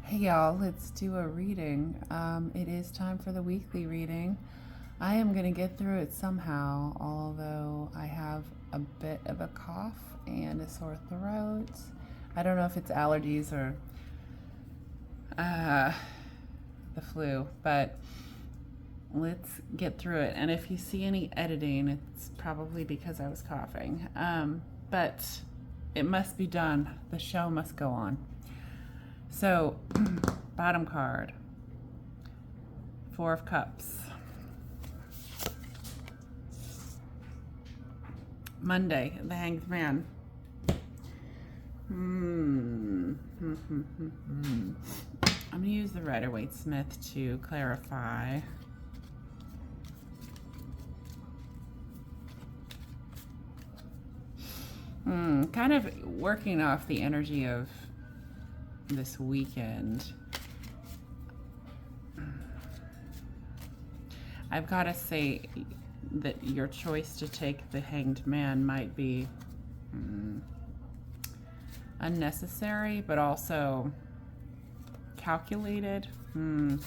Hey y'all, let's do a reading. It is time for the weekly reading. I am going to get through it somehow, although I have a bit of a cough and a sore throat. I don't know if it's allergies or uh, the flu, but let's get through it. And if you see any editing, it's probably because I was coughing. But it must be done. The show must go on. So, bottom card, Four of Cups. Monday, the Hanged Man. I'm going to use the Rider-Waite-Smith to clarify. Kind of working off the energy of this weekend. I've got to say that your choice to take the Hanged Man might be unnecessary, but also calculated. I'm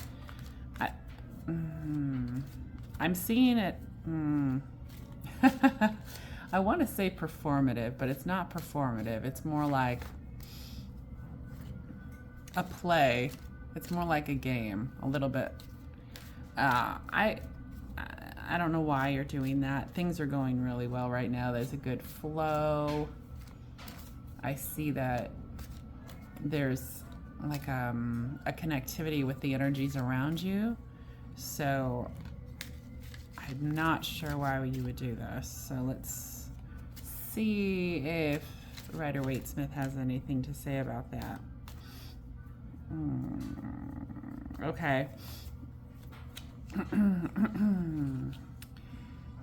seeing it. I want to say performative, but it's not performative. It's more like a play. It's more like a game, a little bit. I don't know why you're doing that. Things are going really well right now. There's a good flow. I see that there's like a connectivity with the energies around you. So I'm not sure why you would do this. So let's see if Rider-Waite-Smith has anything to say about that. Okay. The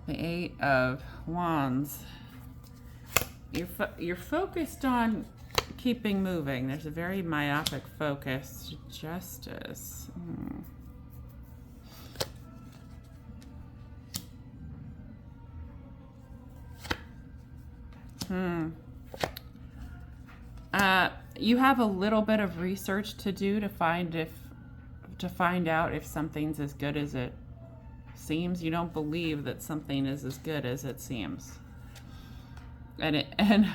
Eight of Wands. You're focused on keeping moving. There's a very myopic focus. Justice. You have a little bit of research to do to find out if something's as good as it seems. You don't believe that something is as good as it seems. And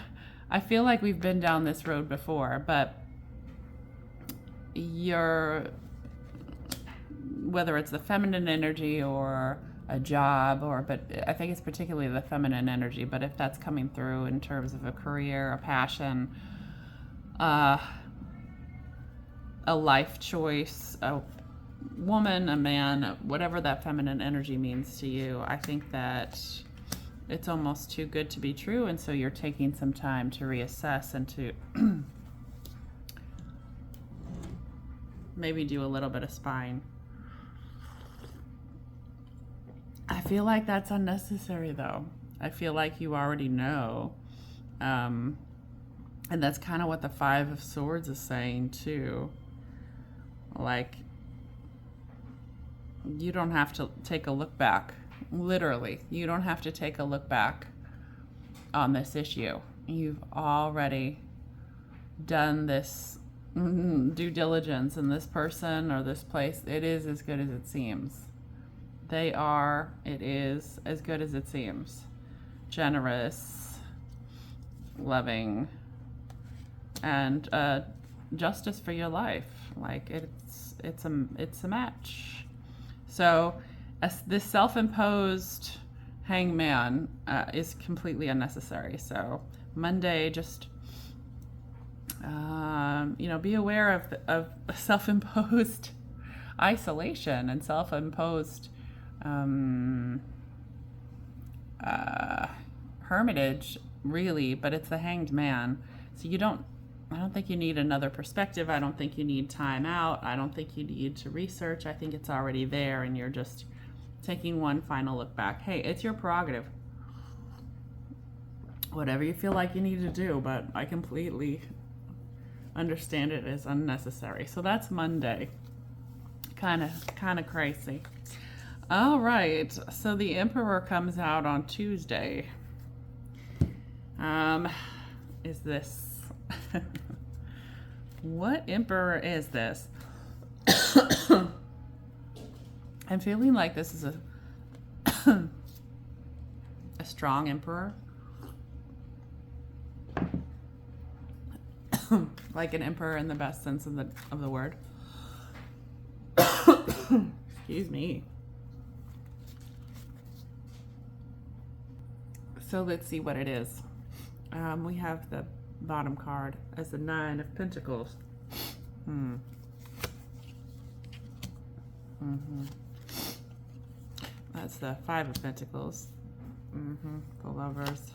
I feel like we've been down this road before, but whether it's the feminine energy or a job, but I think it's particularly the feminine energy, but if that's coming through in terms of a career, a passion, a life choice, a woman, a man, whatever that feminine energy means to you, I think that it's almost too good to be true, and so you're taking some time to reassess and to maybe do a little bit of spine. I feel like that's unnecessary, though. I feel like you already know. And that's kind of what the Five of Swords is saying, too. Like, you don't have to take a look back. Literally, you don't have to take a look back on this issue. You've already done this due diligence, and this person or this place, it is as good as it seems. It is as good as it seems. Generous, loving, and justice for your life. Like it's a match. So this self-imposed hangman is completely unnecessary. So Monday, just be aware of self-imposed isolation and self-imposed hermitage, really, but it's the Hanged Man. So I don't think you need another perspective. I don't think you need time out. I don't think you need to research. I think it's already there, and you're just taking one final look back. Hey, it's your prerogative. Whatever you feel like you need to do, but I completely understand it as unnecessary. So that's Monday. Kind of crazy. All right. So the Emperor comes out on Tuesday. Is this What emperor is this? I'm feeling like this is a strong emperor. Like an emperor in the best sense of the word. Excuse me. So let's see what it is. We have the bottom card as the 9 of Pentacles. That's the 5 of Pentacles. The Lovers.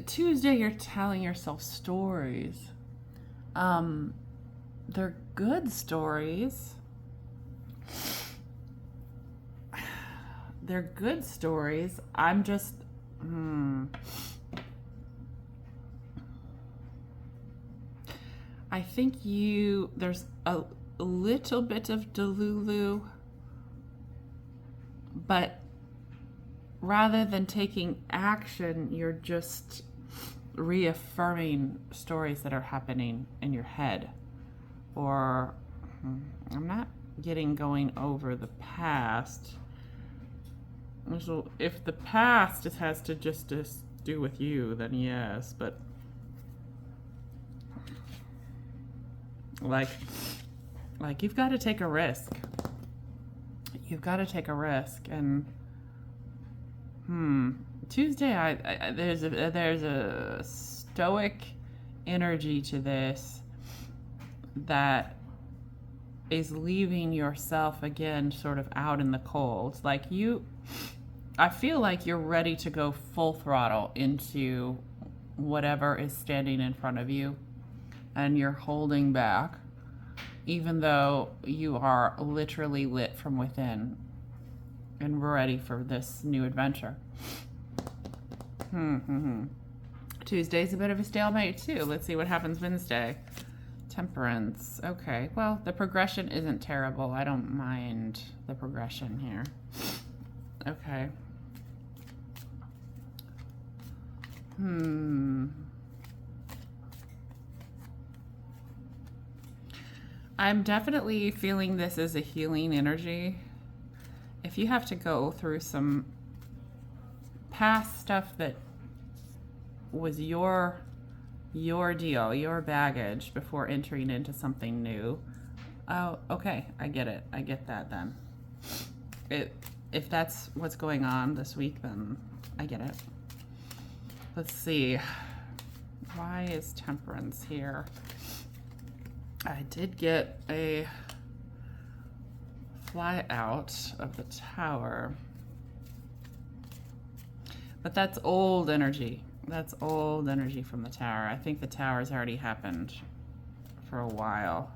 Tuesday, you're telling yourself stories. They're good stories. They're good stories. I'm just, I think there's a little bit of Delulu, but rather than taking action, you're just reaffirming stories that are happening in your head. Or I'm not getting going over the past. So if the past has to just do with you, then yes, but like you've got to take a risk. You've got to take a risk. And Tuesday, there's a stoic energy to this that is leaving yourself again sort of out in the cold. Like I feel like you're ready to go full throttle into whatever is standing in front of you, and you're holding back, even though you are literally lit from within and ready for this new adventure. Tuesday's a bit of a stalemate too. Let's see what happens Wednesday. Temperance. Okay, well, the progression isn't terrible. I don't mind the progression here. Okay. I'm definitely feeling this as a healing energy. If you have to go through some past stuff that was your deal, your baggage before entering into something new. Oh, okay, I get it. I get that then. If that's what's going on this week, then I get it. Let's see. Why is Temperance here? I did get a fly out of the Tower. But that's old energy. That's old energy from the Tower. I think the Tower's already happened for a while.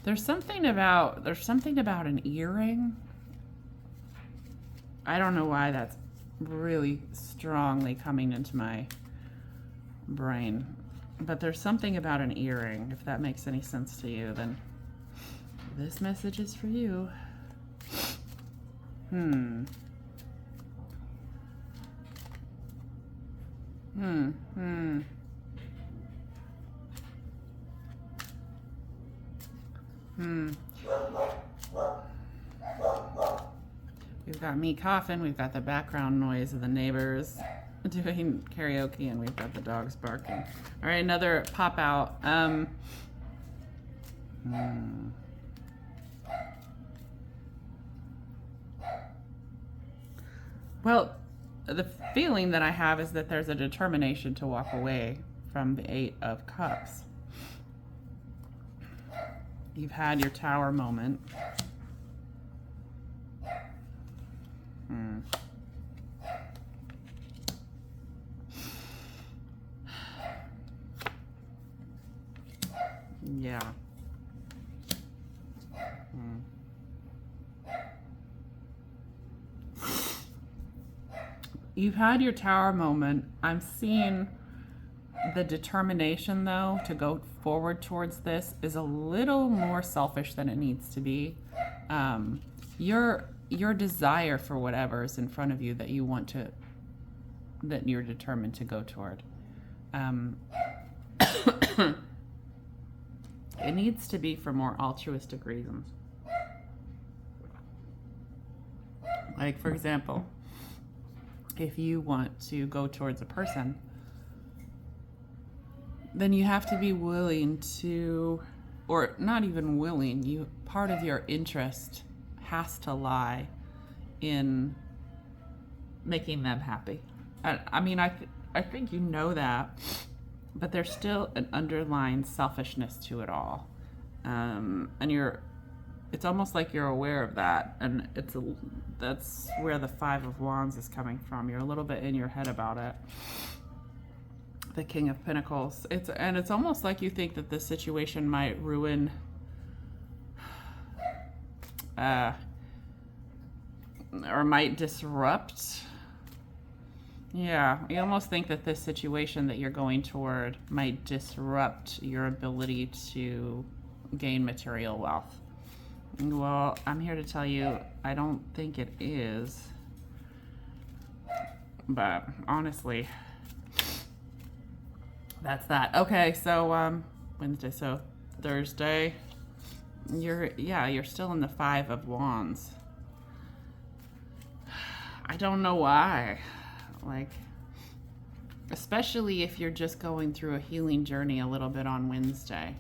There's something about an earring. I don't know why that's really strongly coming into my brain, but there's something about an earring. If that makes any sense to you, then this message is for you. We've got me coughing, we've got the background noise of the neighbors doing karaoke, and we've got the dogs barking. All right, another pop out. Well, the feeling that I have is that there's a determination to walk away from the 8 of Cups. You've had your Tower moment. Yeah. You've had your tower moment. I'm seeing the determination, though, to go forward towards this is a little more selfish than it needs to be. Your desire for whatever is in front of you that you want to, that you're determined to go toward. It needs to be for more altruistic reasons. Like, for example, if you want to go towards a person, then you have to be willing to, or not even willing, part of your interest has to lie in making them happy. I mean, I think you know that, but there's still an underlying selfishness to it all. And it's almost like you're aware of that, and that's where the Five of Wands is coming from. You're a little bit in your head about it. The King of Pentacles. It's almost like you think that this situation might ruin or might disrupt. Yeah, you almost think that this situation that you're going toward might disrupt your ability to gain material wealth. Well, I'm here to tell you, I don't think it is. But honestly, that's that. Okay, so Wednesday, so Thursday, you're still in the Five of Wands. I don't know why. Like, especially if you're just going through a healing journey a little bit on Wednesday.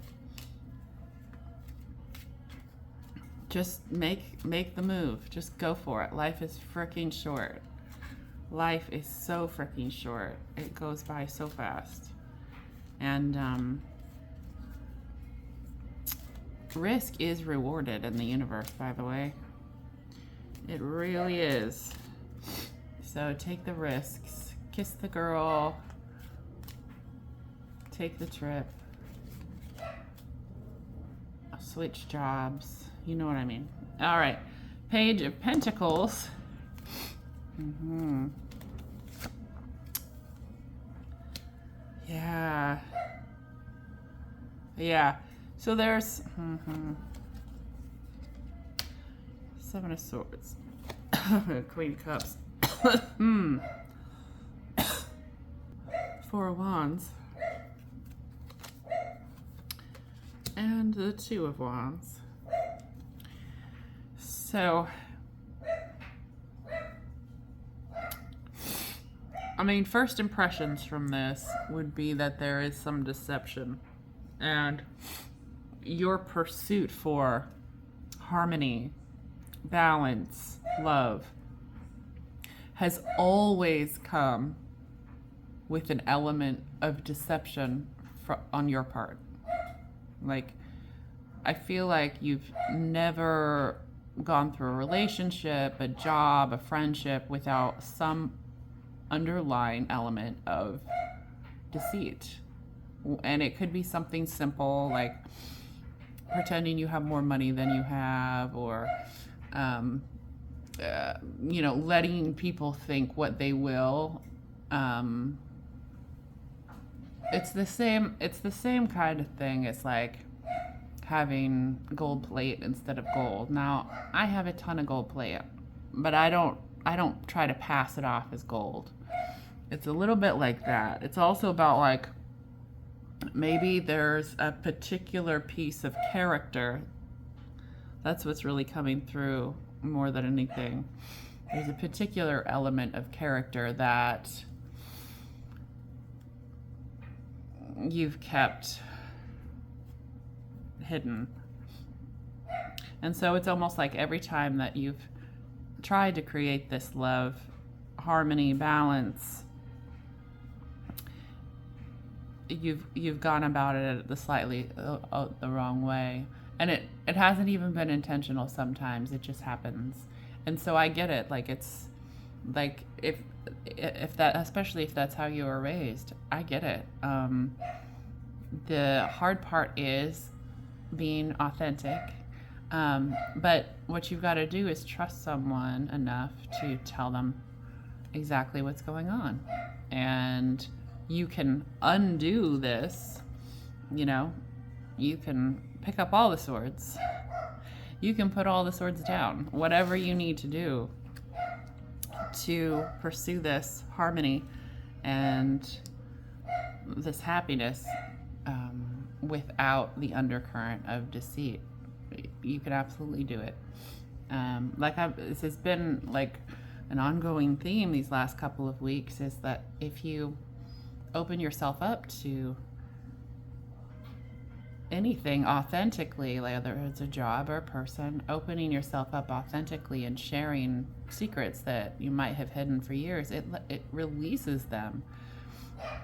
Just make the move. Just go for it. Life is freaking short. Life is so freaking short. It goes by so fast. And risk is rewarded in the universe, by the way. It really is. So take the risks. Kiss the girl. Take the trip. Switch jobs. You know what I mean. All right. Page of Pentacles. Yeah. Yeah. So there's Seven of Swords. Queen of Cups. Four of Wands. And the Two of Wands. So, I mean, first impressions from this would be that there is some deception, and your pursuit for harmony, balance, love has always come with an element of deception on your part. Like, I feel like you've never gone through a relationship, a job, a friendship without some underlying element of deceit. And it could be something simple like pretending you have more money than you have, or letting people think what they will. It's the same kind of thing. It's like having gold plate instead of gold. Now, I have a ton of gold plate, but I don't try to pass it off as gold. It's a little bit like that. It's also about, like, maybe there's a particular piece of character. That's what's really coming through more than anything. There's a particular element of character that you've kept hidden. And so it's almost like every time that you've tried to create this love, harmony, balance, you've gone about it the slightly the wrong way. And it hasn't even been intentional sometimes. It just happens. And so I get it. Like, it's like if that, especially if that's how you were raised, I get it. The hard part is being authentic. But what you've got to do is trust someone enough to tell them exactly what's going on. And you can undo this, you know, you can pick up all the swords. You can put all the swords down. Whatever you need to do to pursue this harmony and this happiness without the undercurrent of deceit. You could absolutely do it. This has been like an ongoing theme these last couple of weeks, is that if you open yourself up to anything authentically, whether it's a job or a person, opening yourself up authentically and sharing secrets that you might have hidden for years, it releases them.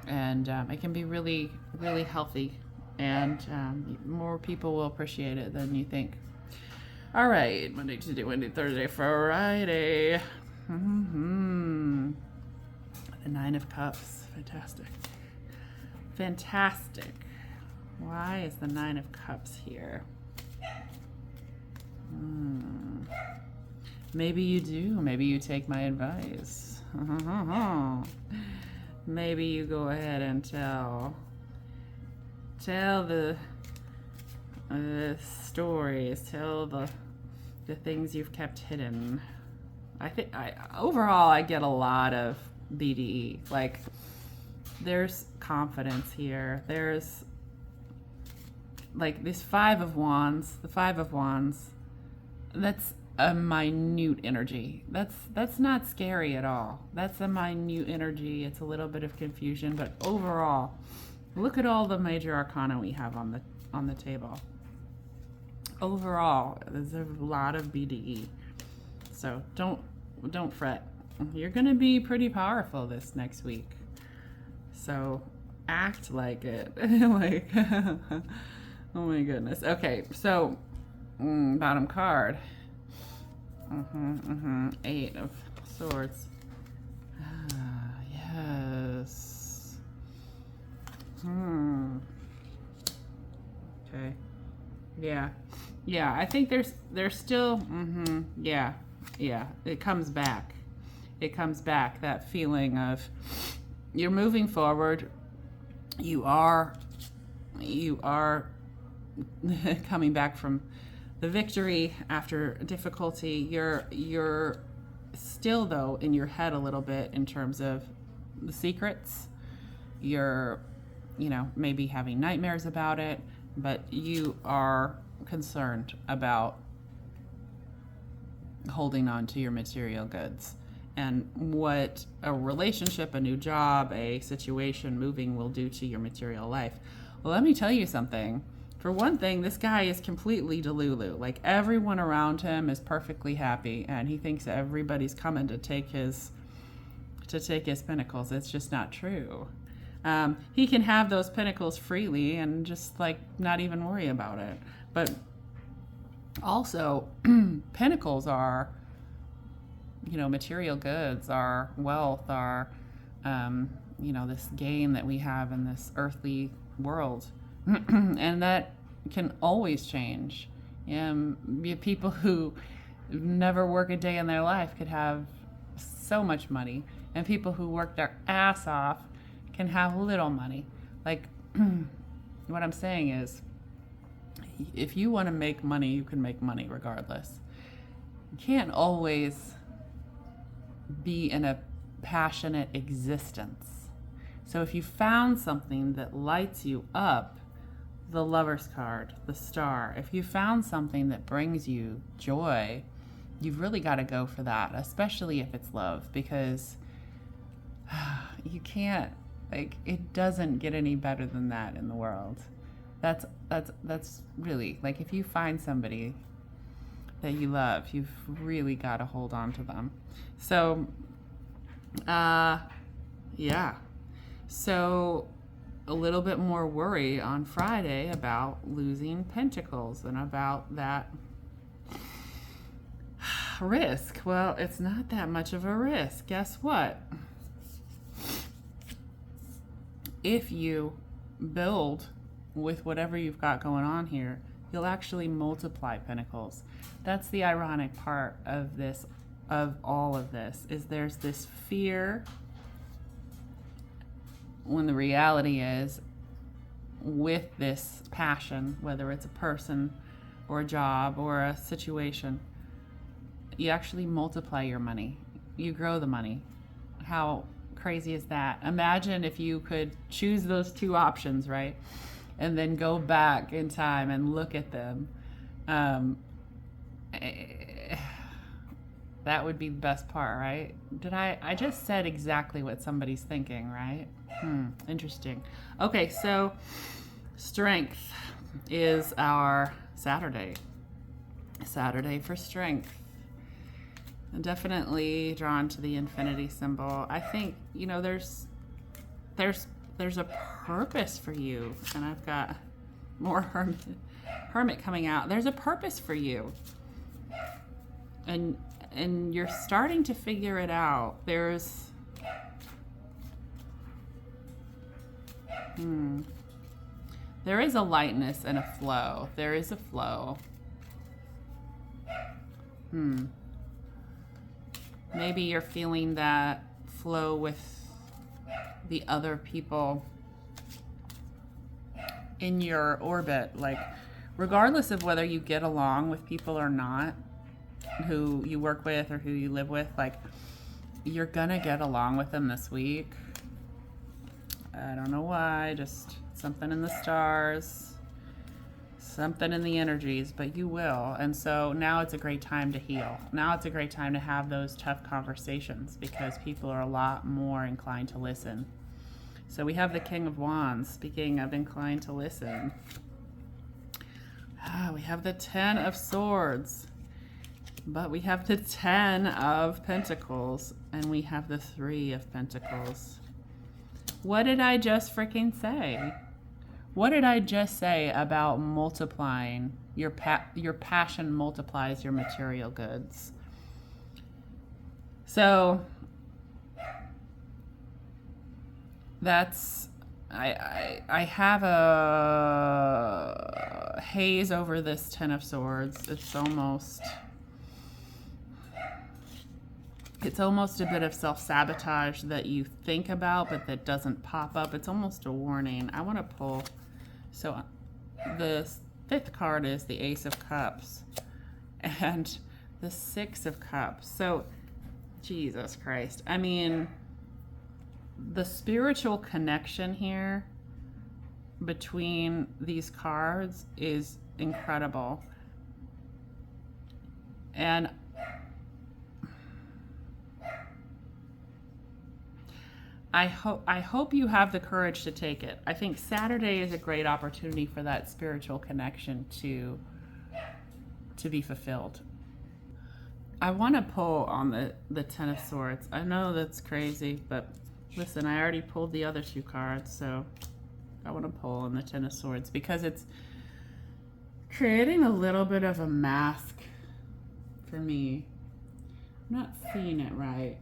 And it can be really, really healthy. And more people will appreciate it than you think. All right, Monday, Tuesday, Wednesday, Thursday, Friday. The 9 of Cups. Fantastic. Fantastic. Why is the 9 of Cups here? Maybe you do. Maybe you take my advice. Maybe you go ahead and tell the stories, tell the things you've kept hidden. Overall I get a lot of BDE. Like, there's confidence here. There's like this 5 of Wands. The 5 of Wands, that's a minute energy. That's not scary at all. That's a minute energy. It's a little bit of confusion, but overall, look at all the major arcana we have on the table. Overall, there's a lot of BDE. So don't fret. You're gonna be pretty powerful this next week. So act like it. Like, oh my goodness. Okay, so bottom card. 8 of Swords. Yes. Okay. Yeah, I think there's still yeah. It comes back. That feeling of you're moving forward. You are coming back from the victory after difficulty. You're still, though, in your head a little bit in terms of the secrets. You're, maybe having nightmares about it, but you are concerned about holding on to your material goods and what a relationship, a new job, a situation, moving will do to your material life. Well, let me tell you something. For one thing, this guy is completely delulu. Like, everyone around him is perfectly happy, and he thinks everybody's coming to take his pinnacles. It's just not true. He can have those pinnacles freely and just not even worry about it. But also, pinnacles are, material goods, are wealth, are, this gain that we have in this earthly world. And that can always change. People who never work a day in their life could have so much money, and people who work their ass off can have little money. What I'm saying is, if you want to make money, you can make money regardless. You can't always be in a passionate existence. So if you found something that lights you up, the Lover's card, the Star, if you found something that brings you joy, you've really got to go for that, especially if it's love, because you can't, it doesn't get any better than that in the world. That's really, if you find somebody that you love, you've really got to hold on to them. So, yeah. So, a little bit more worry on Friday about losing pentacles and about that risk. Well, it's not that much of a risk. Guess what? If you build with whatever you've got going on here, you'll actually multiply pentacles. That's the ironic part of this of all of this is there's this fear when the reality is with this passion, whether it's a person or a job or a situation, you actually multiply your money. You grow the money. How crazy is that? Imagine if you could choose those two options, right? And then go back in time and look at them. That would be the best part, right? I just said exactly what somebody's thinking, right? Interesting. Okay, so strength is our Saturday. Saturday for strength. I'm definitely drawn to the infinity symbol. I think, you know, there's a purpose for you. And I've got more hermit coming out. There's a purpose for you. And you're starting to figure it out. There's there is a lightness and a flow. There is a flow. Maybe you're feeling that flow with the other people in your orbit. Like, regardless of whether you get along with people or not, who you work with or who you live with, like, you're gonna get along with them this week. I don't know why, just something in the stars, something in the energies, but you will. And so now it's a great time to heal. Now it's a great time to have those tough conversations because people are a lot more inclined to listen. So we have the King of Wands, speaking of inclined to listen. We have the Ten of Swords, but we have the Ten of Pentacles, and we have the Three of Pentacles. What did I just freaking say? What did I just say about multiplying? Your passion multiplies your material goods. So that's, I have a haze over this Ten of Swords. It's almost a bit of self-sabotage that you think about, but that doesn't pop up. It's almost a warning. I want to pull. So the fifth card is the Ace of Cups and the Six of Cups. So, Jesus Christ. I mean, the spiritual connection here between these cards is incredible. And I hope you have the courage to take it. I think Saturday is a great opportunity for that spiritual connection to be fulfilled. I want to pull on the Ten of Swords. I know that's crazy, but listen, I already pulled the other two cards, so I want to pull on the Ten of Swords because it's creating a little bit of a mask for me. I'm not seeing it right.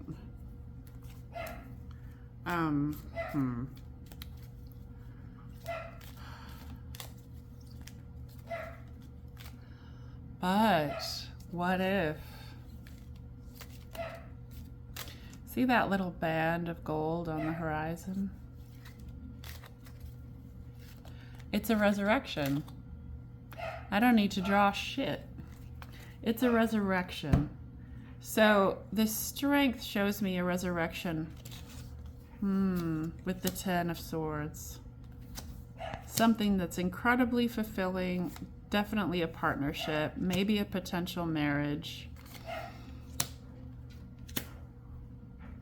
But what if, see that little band of gold on the horizon? It's a resurrection. I don't need to draw shit. It's a resurrection. So this strength shows me a resurrection. With the Ten of Swords. Something that's incredibly fulfilling, definitely a partnership, maybe a potential marriage.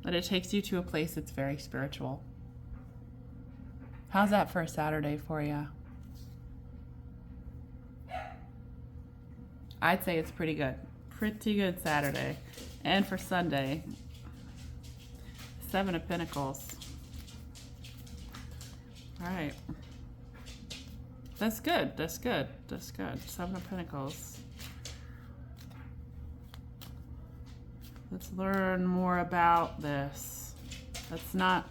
But it takes you to a place that's very spiritual. How's that for a Saturday for you? I'd say it's pretty good. Pretty good Saturday. And for Sunday, Seven of Pentacles. All right. That's good. That's good. That's good. Seven of Pentacles. Let's learn more about this. That's not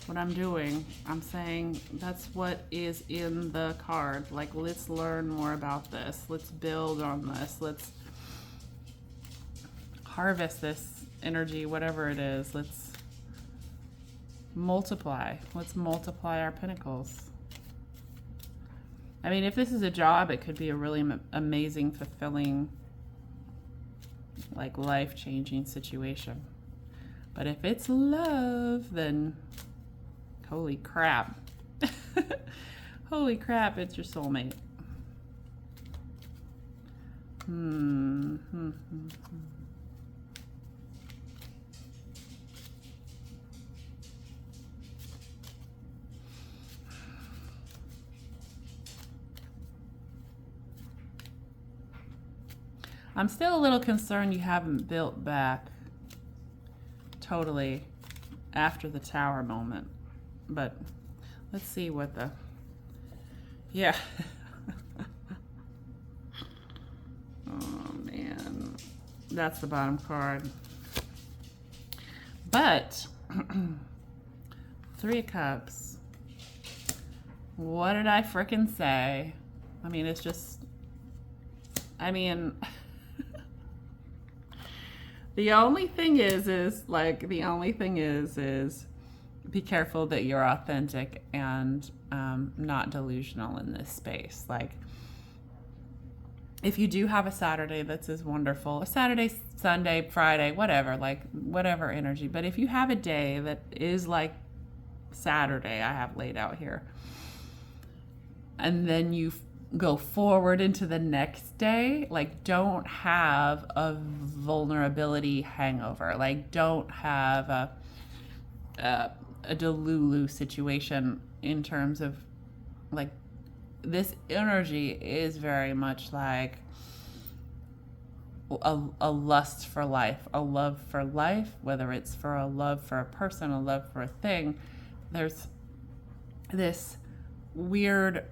what I'm doing. I'm saying that's what is in the card. Like, let's learn more about this. Let's build on this. Let's harvest this energy, whatever it is. Let's multiply. Let's multiply our pinnacles. I mean, if this is a job, it could be a really amazing, fulfilling, like life-changing situation. But if it's love, then holy crap. Holy crap, it's your soulmate. I'm still a little concerned you haven't built back totally after the tower moment, but let's see what the, yeah. Oh man, that's the bottom card. But Three of Cups, what did I frickin' say? I mean, it's just, I mean, the only thing is be careful that you're authentic and not delusional in this space. Like, if you do have a Saturday that's as wonderful, a Saturday, Sunday, Friday, whatever, like whatever energy, but if you have a day that is like Saturday I have laid out here, and then you go forward into the next day, like don't have a vulnerability hangover, like don't have a Delulu situation in terms of like, this energy is very much like a lust for life, a love for life, whether it's for a love for a person, a love for a thing. There's this weird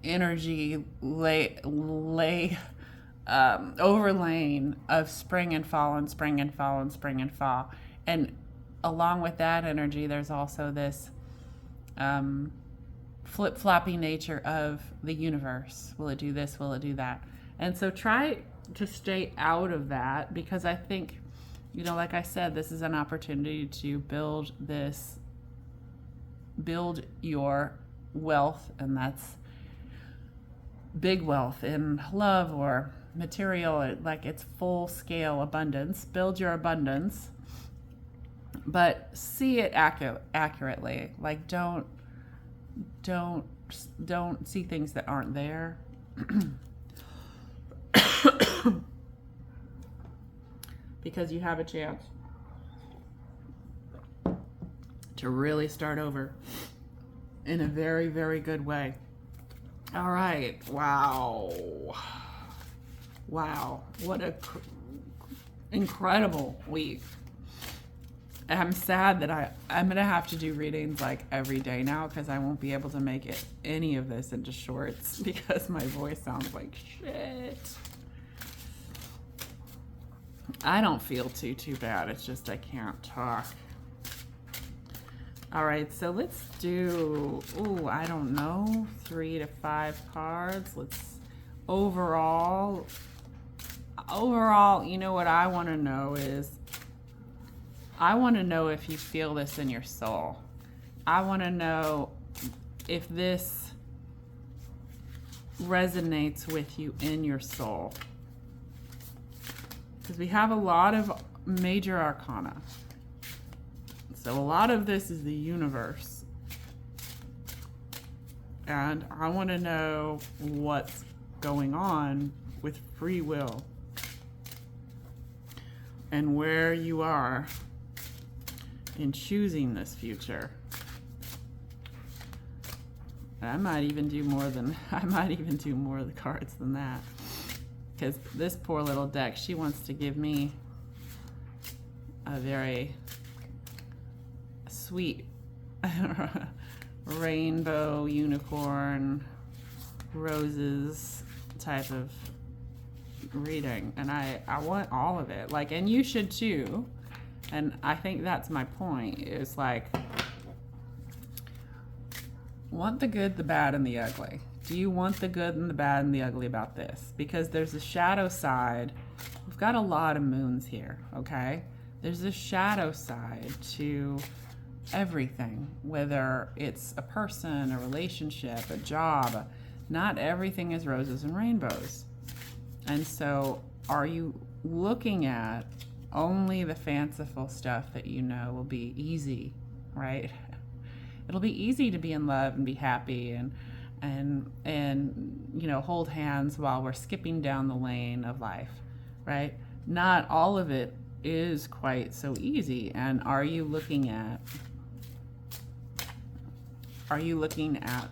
energy overlaying of spring and fall and spring and fall and spring and fall. And along with that energy, there's also this flip-floppy nature of the universe. Will it do this? Will it do that? And so try to stay out of that, because I think, you know, like I said, this is an opportunity to build your wealth, and that's big wealth in love or material, like it's full scale abundance. Build your abundance, but see it accurately. Like don't see things that aren't there. Because you have a chance to really start over in a very, very good way. All right. Wow. What a incredible week. I'm sad that I'm going to have to do readings like every day now, because I won't be able to make it any of this into shorts because my voice sounds like shit. I don't feel too bad. It's just I can't talk. All right, so let's do, I don't know, 3 to 5 cards. Let's overall, you know what I want to know is, I want to know if you feel this in your soul. I want to know if this resonates with you in your soul. Because we have a lot of major arcana. So a lot of this is the universe. And I want to know what's going on with free will and where you are in choosing this future. I might even do more of the cards than that. Because this poor little deck, she wants to give me a very sweet rainbow, unicorn, roses type of reading. And I want all of it. Like, and you should too. And I think that's my point, is like, want the good, the bad, and the ugly. Do you want the good and the bad and the ugly about this? Because there's a shadow side we've got a lot of moons here, okay? There's a shadow side to everything, whether it's a person, a relationship, a job. Not everything is roses and rainbows. And so are you looking at only the fanciful stuff that you know will be easy, right? It'll be easy to be in love and be happy and you know, hold hands while we're skipping down the lane of life, right? Not all of it is quite so easy. And are you looking at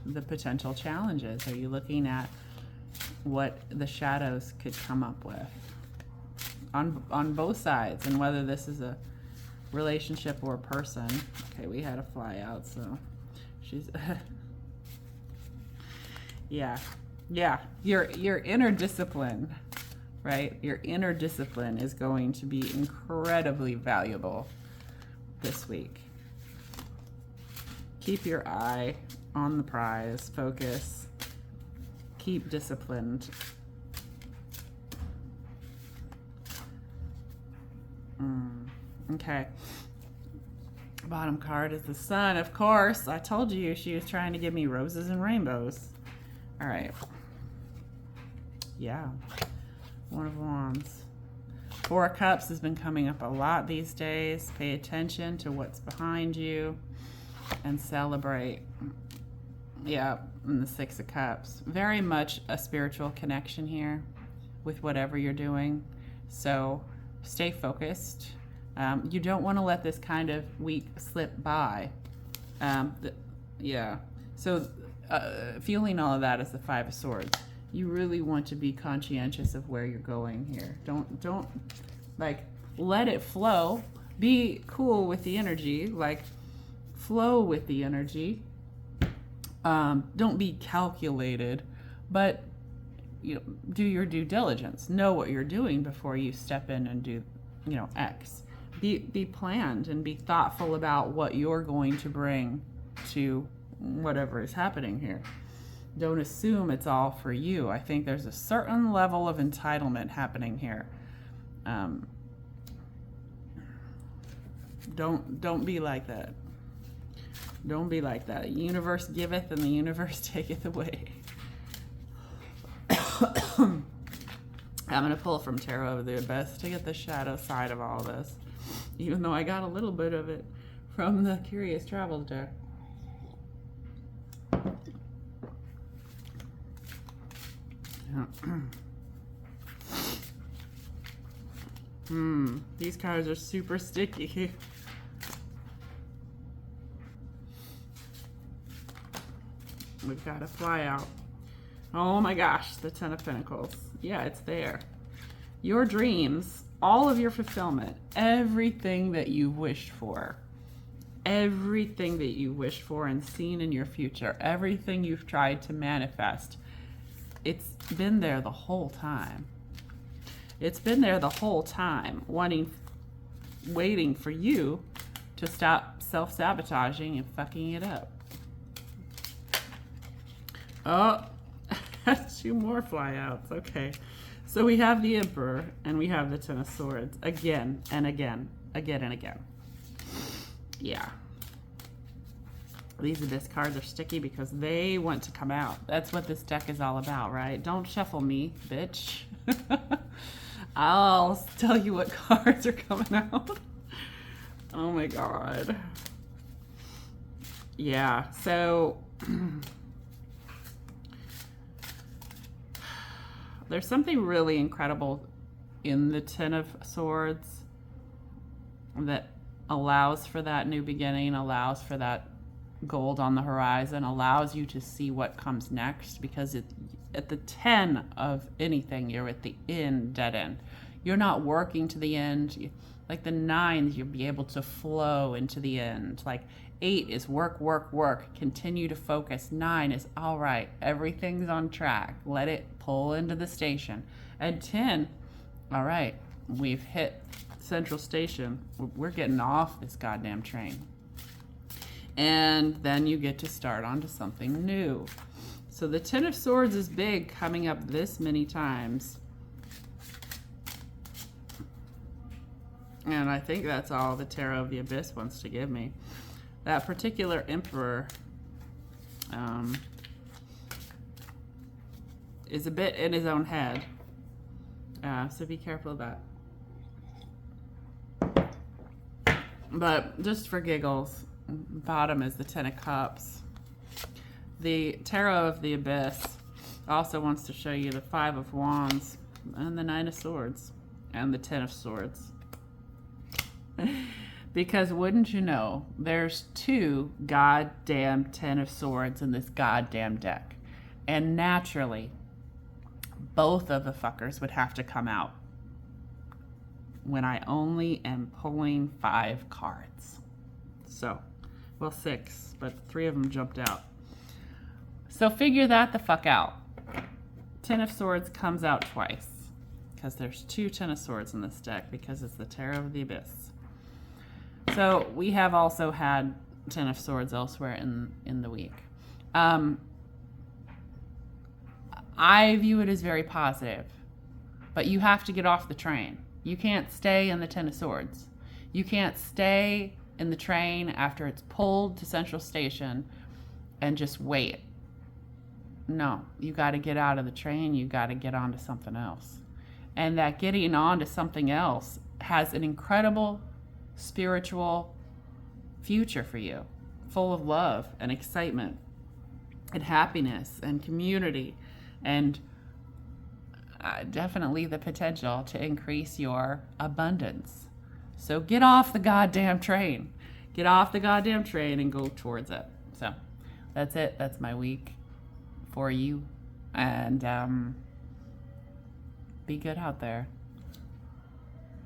the potential challenges? Are you looking at what the shadows could come up with on both sides, and whether this is a relationship or a person? Okay, we had a fly out, so she's yeah, your inner discipline, right? Your inner discipline is going to be incredibly valuable this week. Keep your eye on the prize, focus, keep disciplined. Okay. Bottom card is the Sun, of course. I told you she was trying to give me roses and rainbows. All right. Yeah. One of Wands. Four of Cups has been coming up a lot these days. Pay attention to what's behind you and celebrate. Yeah, and the Six of Cups. Very much a spiritual connection here with whatever you're doing. So stay focused. You don't want to let this kind of week slip by. So feeling all of that is the Five of Swords. You really want to be conscientious of where you're going here. Don't like let it flow. Be cool with the energy, like flow with the energy. Don't be calculated, but you know, do your due diligence. Know what you're doing before you step in and do, you know, X. Be planned and be thoughtful about what you're going to bring to whatever is happening here. Don't assume it's all for you. I think there's a certain level of entitlement happening here. Don't be like that. Don't be like that. The universe giveth and the universe taketh away. I'm going to pull from Tarot of the Abyss to get the shadow side of all this, even though I got a little bit of it from the Curious Travels deck. These cards are super sticky. We've got a fly out. Oh my gosh, the Ten of Pentacles. Yeah, it's there. Your dreams, all of your fulfillment, everything that you've wished for, everything that you wished for and seen in your future, everything you've tried to manifest, it's been there the whole time. It's been there the whole time, waiting for you to stop self-sabotaging and fucking it up. Oh, two more flyouts. Okay. So we have the Emperor and we have the Ten of Swords again and again and again. Yeah. These Abyss cards are sticky because they want to come out. That's what this deck is all about, right? Don't shuffle me, bitch. I'll tell you what cards are coming out. Oh my God. Yeah, so there's something really incredible in the Ten of Swords that allows for that new beginning, allows for that gold on the horizon, allows you to see what comes next, because at the 10 of anything, you're at the end, dead end. You're not working to the end. Like the 9, you'll be able to flow into the end. Like 8 is work, work, work. Continue to focus. 9 is all right. Everything's on track. Let it pull into the station. And 10, all right, we've hit Central Station. We're getting off this goddamn train. And then you get to start onto something new. So the Ten of Swords is big, coming up this many times. And I think that's all the Tarot of the Abyss wants to give me. That particular Emperor is a bit in his own head. So be careful of that. But just for giggles, bottom is the Ten of Cups. The Tarot of the Abyss also wants to show you the Five of Wands and the Nine of Swords and the Ten of Swords. Because wouldn't you know, there's 2 goddamn Ten of Swords in this goddamn deck. And naturally, both of the fuckers would have to come out when I only am pulling 5 cards. So, well, 6, but 3 of them jumped out. So figure that the fuck out. Ten of Swords comes out twice because there's 2 Ten of Swords in this deck because it's the Tarot of the Abyss. So we have also had Ten of Swords elsewhere in the week. I view it as very positive, but you have to get off the train. You can't stay in the Ten of Swords. You can't stay in the train after it's pulled to Central Station and just wait. No, you got to get out of the train. You got to get onto something else. And that getting on to something else has an incredible spiritual future for you, full of love and excitement and happiness and community and definitely the potential to increase your abundance. So get off the goddamn train. Get off the goddamn train and go towards it. So that's it. That's my week for you. And be good out there.